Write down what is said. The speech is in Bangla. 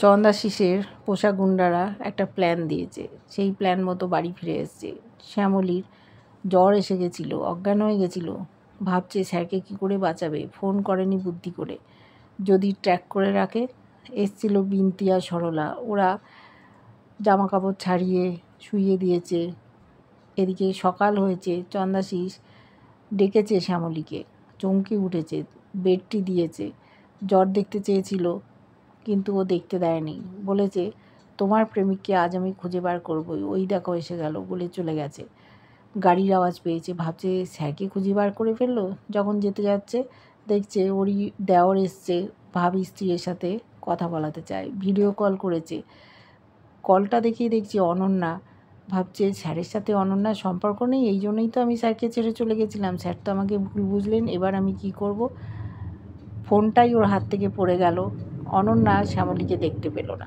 চন্দাশিসের পোষা গুন্ডারা একটা প্ল্যান দিয়েছে, সেই প্ল্যান মতো বাড়ি ফিরে এসছে। শ্যামলীর জ্বর এসে গেছিল, অজ্ঞান হয়ে গেছিল, ভাবছে স্যারকে কী করে বাঁচাবে। ফোন করেনি বুদ্ধি করে, যদি ট্র্যাক করে রাখে। এসছিল বিন্তি আর সরলা, ওরা জামা কাপড় ছাড়িয়ে শুইয়ে দিয়েছে। এদিকে সকাল হয়েছে, চন্দাশিস ডেকেছে শ্যামলীকে, চমকে উঠেছে, বেডটি দিয়েছে। জ্বর দেখতে চেয়েছিল কিন্তু ও দেখতে দেয়নি, বলেছে তোমার প্রেমিককে আজ আমি খুঁজে বার করবই, ওই দেখো এসে গেল বলে চলে গেছে। গাড়ির আওয়াজ পেয়েছে, ভাবছে স্যারকে খুঁজে বার করে ফেললো। যখন যেতে যাচ্ছে দেখছে ওরই দেওর এসছে, ভাবি স্ত্রীর সাথে কথা বলাতে চায়, ভিডিও কল করেছে। কলটা দেখিয়ে দেখছি অনন্যা। ভাবছে স্যারের সাথে অনন্যার সম্পর্ক নেই, এই জন্যই তো আমি স্যারকে ছেড়ে চলে গেছিলাম, স্যার তো আমাকে ভুল বুঝলেন, এবার আমি কি করব। ফোনটাই ওর হাত থেকে পড়ে গেল। অনন্যা শ্যামলীকে দেখতে পেল না।